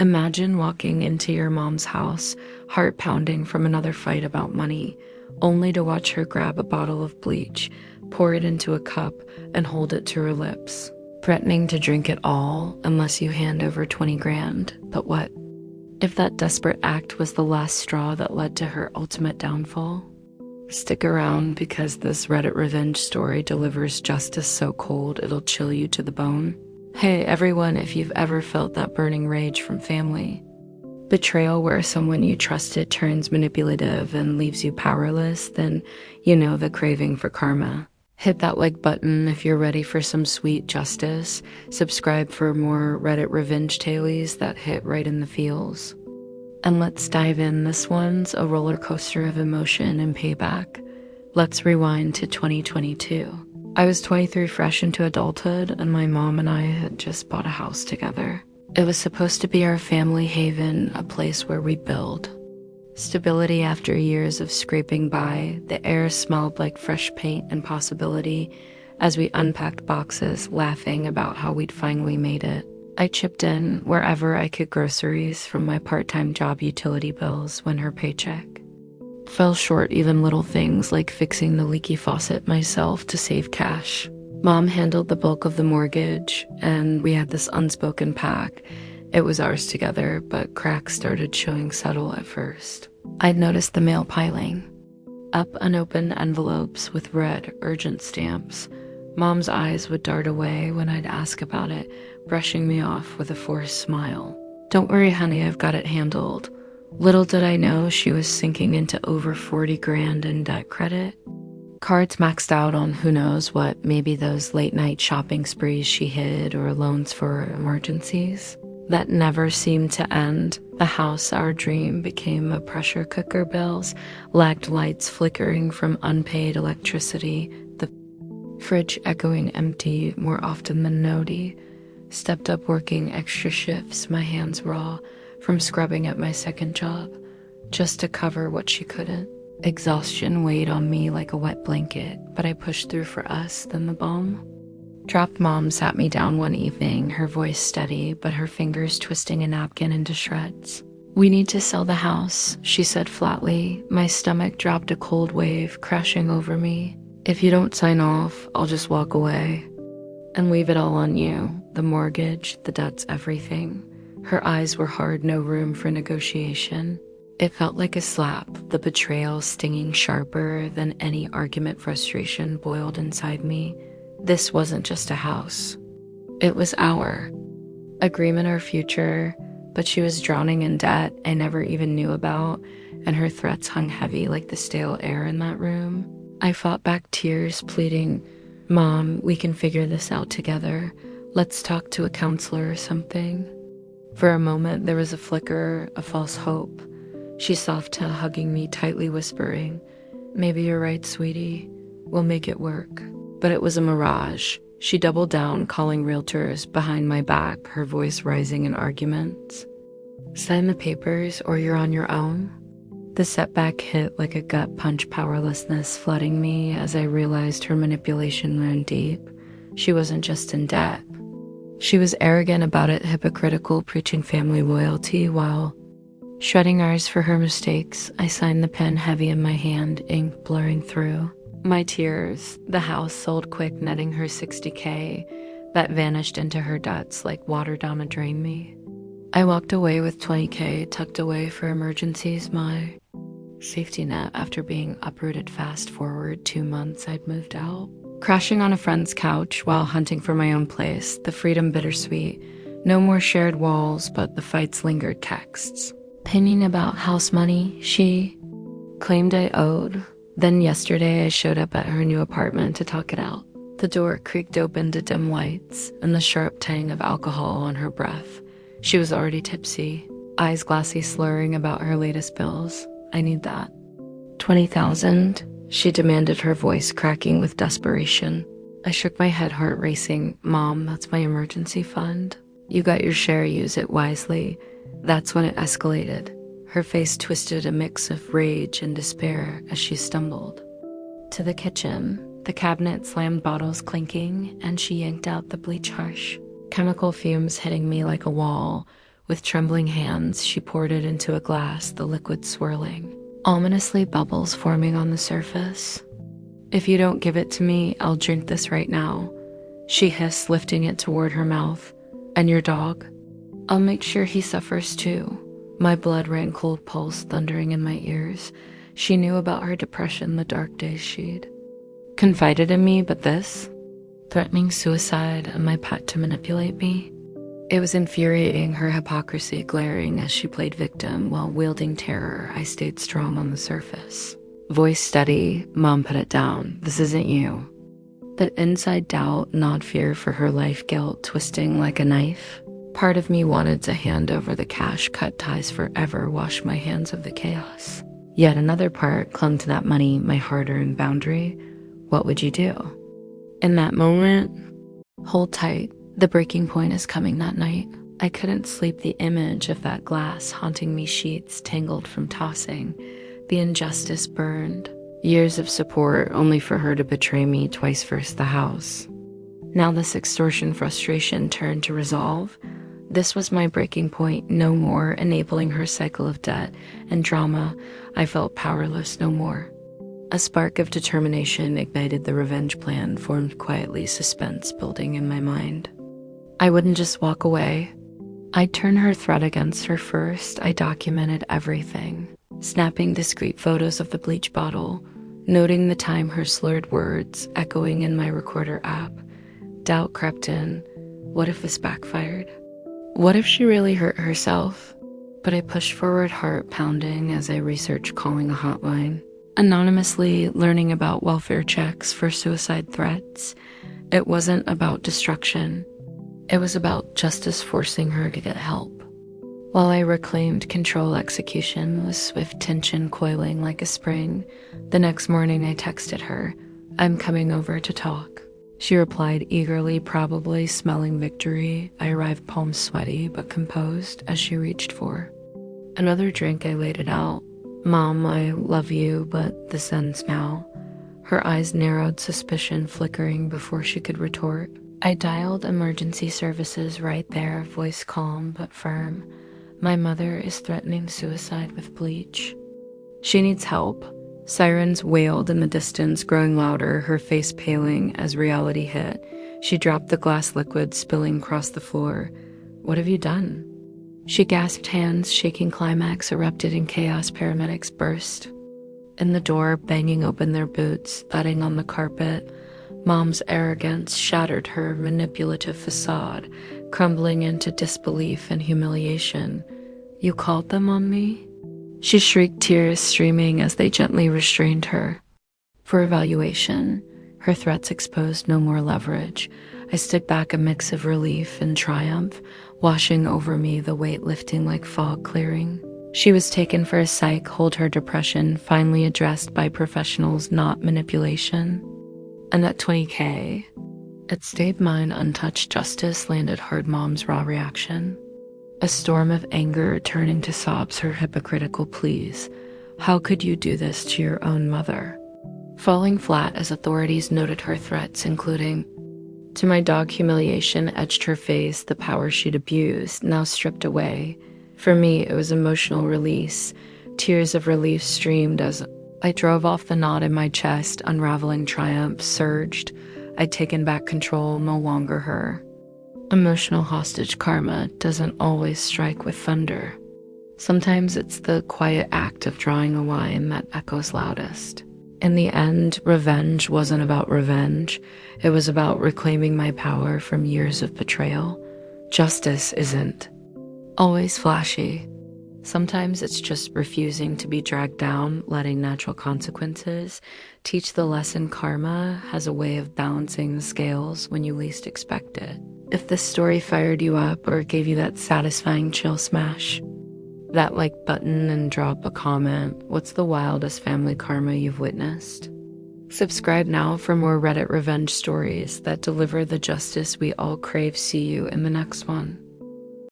Imagine walking into your mom's house, heart pounding from another fight about money, only to watch her grab a bottle of bleach, pour it into a cup, and hold it to her lips, threatening to drink it all unless you hand over 20 grand. But what if that desperate act was the last straw that led to her ultimate downfall? Stick around, because this Reddit revenge story delivers justice so cold it'll chill you to the bone. Hey everyone, if you've ever felt that burning rage from family, betrayal where someone you trusted turns manipulative and leaves you powerless, then you know the craving for karma. Hit that like button if you're ready for some sweet justice. Subscribe for more Reddit revenge tales that hit right in the feels. And let's dive in. This one's a roller coaster of emotion and payback. Let's rewind to 2022. I was 23, fresh into adulthood, and my mom and I had just bought a house together. It was supposed to be our family haven, a place where we build. Stability after years of scraping by. The air smelled like fresh paint and possibility as we unpacked boxes, laughing about how we'd finally made it. I chipped in wherever I could, groceries from my part-time job, utility bills when her paycheck fell short, even little things like fixing the leaky faucet myself to save cash. Mom handled the bulk of the mortgage, and we had this unspoken pact. It was ours together, but cracks started showing subtle at first. I'd noticed the mail piling up, unopened envelopes with red, urgent stamps. Mom's eyes would dart away when I'd ask about it, brushing me off with a forced smile. "Don't worry, honey, I've got it handled." Little did I know she was sinking into over 40 grand in debt credit. Cards maxed out on who knows what, maybe those late night shopping sprees she hid, or loans for emergencies that never seemed to end. The house, our dream, became a pressure cooker. Bills, lagged lights flickering from unpaid electricity, the fridge echoing empty more often than noti. Stepped up working extra shifts, my hands raw from scrubbing at my second job, just to cover what she couldn't. Exhaustion weighed on me like a wet blanket, but I pushed through for us. Then the bomb dropped. Mom sat me down one evening, her voice steady, but her fingers twisting a napkin into shreds. "We need to sell the house," she said flatly. My stomach dropped a cold wave, crashing over me. "If you don't sign off, I'll just walk away and leave it all on you. The mortgage, the debts, everything." Her eyes were hard, no room for negotiation. It felt like a slap, the betrayal stinging sharper than any argument. Frustration boiled inside me. This wasn't just a house. It was our agreement, our future, but she was drowning in debt I never even knew about, and her threats hung heavy like the stale air in that room. I fought back tears, pleading, "Mom, we can figure this out together. Let's talk to a counselor or something." For a moment, there was a flicker, a false hope. She softened, hugging me tightly, whispering, "Maybe you're right, sweetie. We'll make it work." But it was a mirage. She doubled down, calling realtors behind my back, her voice rising in arguments. "Sign the papers or you're on your own." The setback hit like a gut punch, powerlessness flooding me as I realized her manipulation ran deep. She wasn't just in debt. She was arrogant about it, hypocritical, preaching family loyalty while shredding ours for her mistakes. I signed the pen, heavy in my hand, ink blurring through my tears. The house sold quick, netting her $60K that vanished into her debts like water down a drain. Me, I walked away with $20K tucked away for emergencies, my safety net. After being uprooted, fast forward 2 months, I'd moved out. Crashing on a friend's couch while hunting for my own place, the freedom bittersweet. No more shared walls, but the fights lingered. Texts pinning about house money she claimed I owed. Then yesterday I showed up at her new apartment to talk it out. The door creaked open to dim lights and the sharp tang of alcohol on her breath. She was already tipsy, eyes glassy, slurring about her latest bills. "I need that." 20,000, she demanded, her voice cracking with desperation. I shook my head, heart racing. "Mom, that's my emergency fund. You got your share, use it wisely." That's when it escalated. Her face twisted, a mix of rage and despair as she stumbled to the kitchen. The cabinet slammed, bottles clinking, and she yanked out the bleach, harsh chemical fumes hitting me like a wall. With trembling hands, she poured it into a glass, the liquid swirling, ominously bubbles forming on the surface. "If you don't give it to me, I'll drink this right now," she hissed, lifting it toward her mouth. "And your dog? I'll make sure he suffers too." My blood ran cold pulse thundering in my ears. She knew about her depression, the dark days she'd confided in me, but this? Threatening suicide and my pet to manipulate me? It was infuriating, her hypocrisy glaring as she played victim while wielding terror. I stayed strong on the surface. Voice steady, "Mom, put it down. This isn't you." That inside doubt, gnawed fear for her life, guilt twisting like a knife. Part of me wanted to hand over the cash, cut ties forever, wash my hands of the chaos. Yet another part clung to that money, my hard-earned boundary. What would you do? In that moment, hold tight. The breaking point is coming that night. I couldn't sleep, the image of that glass haunting me, sheets tangled from tossing. The injustice burned. Years of support only for her to betray me twice, first the house. Now this extortion frustration turned to resolve. This was my breaking point, no more enabling her cycle of debt and drama. I felt powerless no more. A spark of determination ignited the revenge plan, formed quietly, suspense building in my mind. I wouldn't just walk away. I'd turn her threat against her first. I documented everything, snapping discreet photos of the bleach bottle, noting the time, her slurred words echoing in my recorder app. Doubt crept in. What if this backfired? What if she really hurt herself? But I pushed forward, heart pounding, as I researched calling a hotline, anonymously learning about welfare checks for suicide threats. It wasn't about destruction. It was about justice, forcing her to get help. While I reclaimed control, execution was swift, tension coiling like a spring. The next morning I texted her, "I'm coming over to talk." She replied eagerly, probably smelling victory. I arrived palms sweaty but composed as she reached for another drink. I laid it out. "Mom, I love you, but this ends now." Her eyes narrowed, suspicion flickering before she could retort. I dialed emergency services right there, voice calm but firm. "My mother is threatening suicide with bleach. She needs help." Sirens wailed in the distance, growing louder, her face paling as reality hit. She dropped the glass liquid, spilling across the floor. "What have you done?" She gasped, hands shaking, climax erupted in chaos. Paramedics burst in the door, banging open their boots, thudding on the carpet. Mom's arrogance shattered her manipulative facade, crumbling into disbelief and humiliation. "You called them on me?" She shrieked, tears streaming as they gently restrained her. For evaluation, her threats exposed no more leverage. I stood back, a mix of relief and triumph, washing over me, the weight lifting like fog clearing. She was taken for a psych, hold her depression, finally addressed by professionals, not manipulation. And at $20K, it stayed mine untouched. Justice landed hard, Mom's raw reaction. A storm of anger turning to sobs, her hypocritical pleas. "How could you do this to your own mother?" Falling flat as authorities noted her threats, including to my dog. Humiliation etched her face, the power she'd abused, now stripped away. For me, it was emotional release. Tears of relief streamed as I drove off, the knot in my chest, unraveling triumph, surged. I'd taken back control, no longer her. Emotional hostage karma doesn't always strike with thunder. Sometimes it's the quiet act of drawing a line that echoes loudest. In the end, revenge wasn't about revenge. It was about reclaiming my power from years of betrayal. Justice isn't always flashy. Sometimes it's just refusing to be dragged down, letting natural consequences teach the lesson. Karma has a way of balancing the scales when you least expect it. If this story fired you up or gave you that satisfying chill, smash that like button and drop a comment. What's the wildest family karma you've witnessed? Subscribe now for more Reddit revenge stories that deliver the justice we all crave. See you in the next one.